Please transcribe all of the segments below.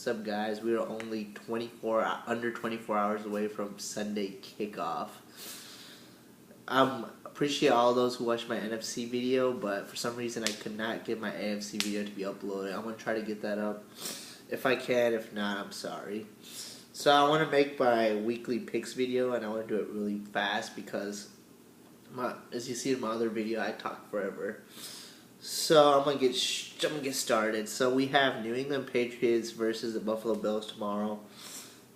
What's up, guys? We are only under 24 hours away from Sunday kickoff. I appreciate all those who watched my NFC video, but for some reason I could not get my AFC video to be uploaded. I'm going to try to get that up if I can. If not, I'm sorry. So I want to make my weekly picks video, and I want to do it really fast because, as you see in my other video, I talk forever. So I'm gonna get started. So we have New England Patriots versus the Buffalo Bills tomorrow.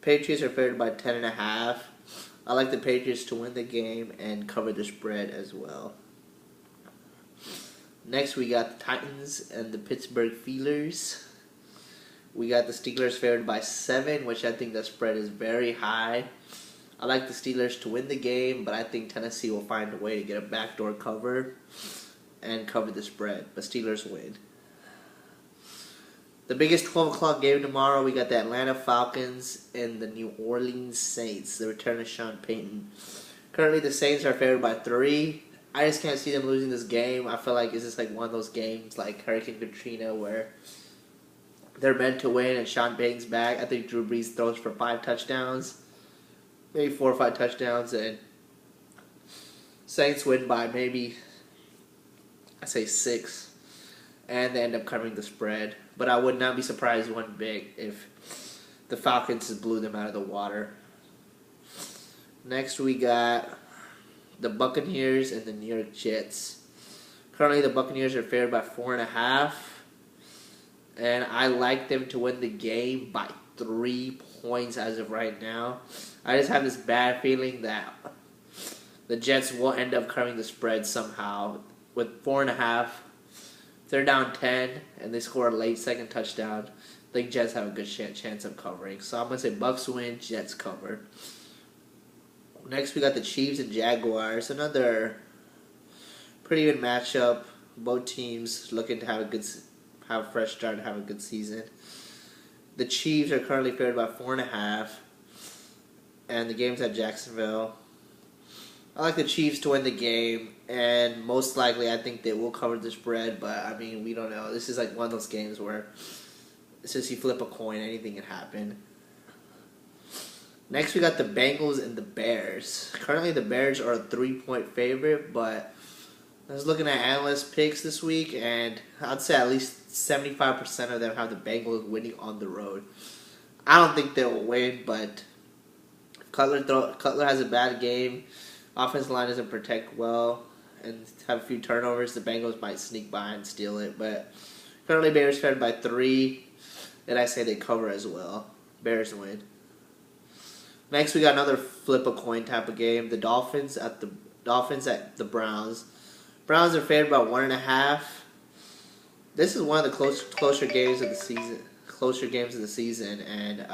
Patriots are favored by 10.5. I like the Patriots to win the game and cover the spread as well. Next we got the Titans and the Pittsburgh Steelers. We got the Steelers favored by 7, which I think the spread is very high. I like the Steelers to win the game, but I think Tennessee will find a way to get a backdoor cover and cover the spread, but Steelers win. The biggest 12 o'clock game tomorrow, we got the Atlanta Falcons and the New Orleans Saints, the return of Sean Payton. Currently, the Saints are favored by 3. I just can't see them losing this game. I feel like it's just like one of those games like Hurricane Katrina where they're meant to win and Sean Payton's back. I think Drew Brees throws for 5 touchdowns, maybe 4 or 5 touchdowns, and Saints win by maybe, I say 6, and they end up covering the spread. But I would not be surprised one bit if the Falcons just blew them out of the water. Next we got the Buccaneers and the New York Jets. Currently the Buccaneers are favored by 4.5, and I like them to win the game by 3 points as of right now. I just have this bad feeling that the Jets will end up covering the spread somehow. With 4.5, if they're down 10 and they score a late second touchdown, I think Jets have a good chance of covering. So I'm going to say Bucks win, Jets cover. Next we got the Chiefs and Jaguars. Another pretty good matchup. Both teams looking to have a fresh start and have a good season. The Chiefs are currently favored by 4.5, and the game's at Jacksonville. I like the Chiefs to win the game, and most likely I think they will cover the spread, but I mean, we don't know. This is like one of those games where since you flip a coin, anything can happen. Next we got the Bengals and the Bears. Currently the Bears are a 3-point favorite, but I was looking at analyst picks this week, and I'd say at least 75% of them have the Bengals winning on the road. I don't think they'll win, but if Cutler has a bad game, offensive line doesn't protect well, and have a few turnovers, the Bengals might sneak by and steal it. But currently Bears favored by 3, and I say they cover as well. Bears win. Next we got another flip a coin type of game. The Dolphins at the Browns. Browns are favored by 1.5. This is one of the closer games of the season, and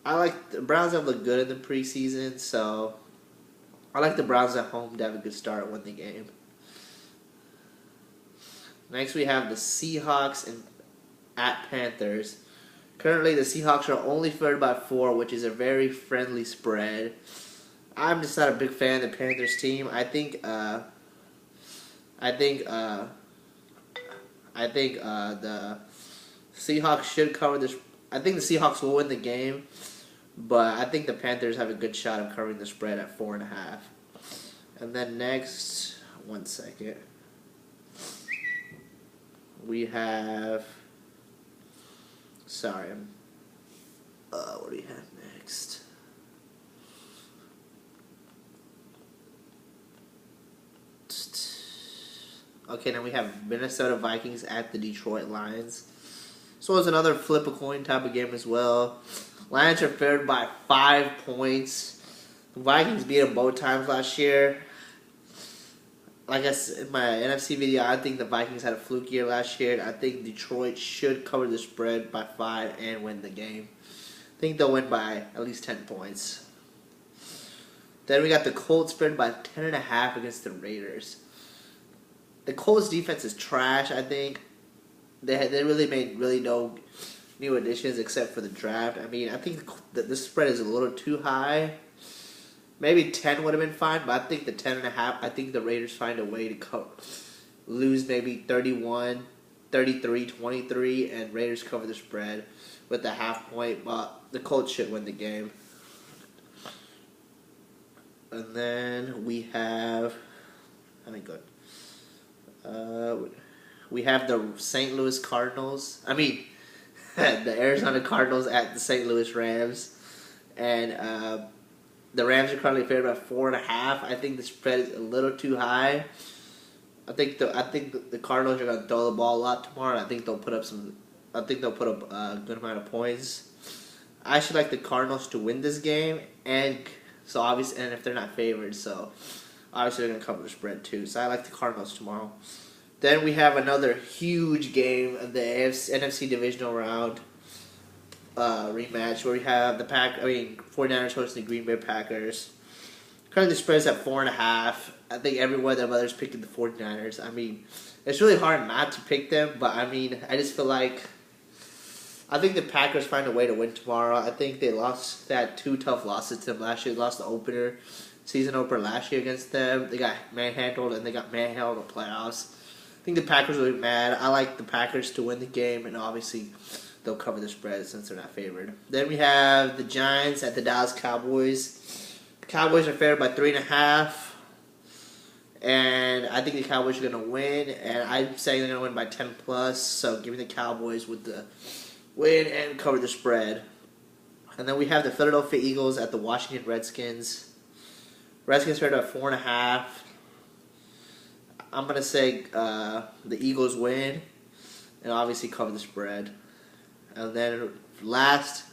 I like the Browns have looked good in the preseason, so I like the Browns at home to have a good start and win the game. Next we have the Seahawks and at Panthers. Currently the Seahawks are only favored by 4, which is a very friendly spread. I'm just not a big fan of the Panthers team. I think the Seahawks should cover this. I think the Seahawks will win the game, but I think the Panthers have a good shot of covering the spread at 4.5. And then next, one second, we have. Sorry, what do we have next? Okay, now we have Minnesota Vikings at the Detroit Lions. So it's another flip a coin type of game as well. Lions are favored by 5 points. The Vikings beat them both times last year. Like I said in my NFC video, I think the Vikings had a fluke year last year. I think Detroit should cover the spread by 5 and win the game. I think they'll win by at least 10 points. Then we got the Colts favored by 10.5 against the Raiders. The Colts defense is trash, I think. They really made no new additions except for the draft. I mean, I think that this spread is a little too high. Maybe 10 would have been fine, but I think the 10.5, I think the Raiders find a way to lose maybe 31 33-23, and Raiders cover the spread with the half point, but the Colts should win the game. And then we have, we have the St. Louis Cardinals. The Arizona Cardinals at the St. Louis Rams, and the Rams are currently favored by 4.5. I think the spread is a little too high. I think the Cardinals are going to throw the ball a lot tomorrow. I think they'll put up a good amount of points. I actually like the Cardinals to win this game, and if they're not favored, so obviously they're going to cover the spread too. So I like the Cardinals tomorrow. Then we have another huge game of the NFC divisional round rematch where we have 49ers hosting the Green Bay Packers. Currently the spread is at 4.5. I think everyone that others picking the 49ers. It's really hard not to pick them, but I just feel like I think the Packers find a way to win tomorrow. I think they had 2 tough losses to them last year. They lost the season opener last year against them. They got manhandled, and they got manhandled in the playoffs. I think the Packers will be mad. I like the Packers to win the game, and obviously they'll cover the spread since they're not favored. Then we have the Giants at the Dallas Cowboys. The Cowboys are favored by 3.5, and I think the Cowboys are going to win, and I'm saying they're going to win by 10+, so give me the Cowboys with the win and cover the spread. And then we have the Philadelphia Eagles at the Washington Redskins. Redskins favored by 4.5. I'm going to say the Eagles win and obviously cover the spread. And then last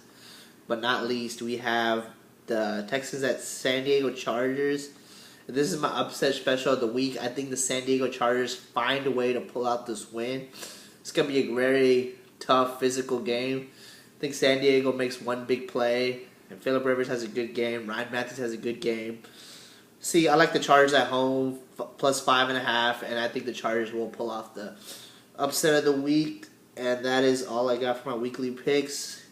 but not least, we have the Texans at San Diego Chargers. This is my upset special of the week. I think the San Diego Chargers find a way to pull out this win. It's going to be a very tough physical game. I think San Diego makes one big play, and Phillip Rivers has a good game. Ryan Mathews has a good game. See, I like the Chargers at home, plus 5.5, and I think the Chargers will pull off the upset of the week. And that is all I got for my weekly picks.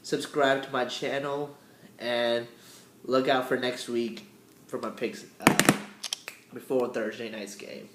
Subscribe to my channel, and look out for next week for my picks before Thursday night's game.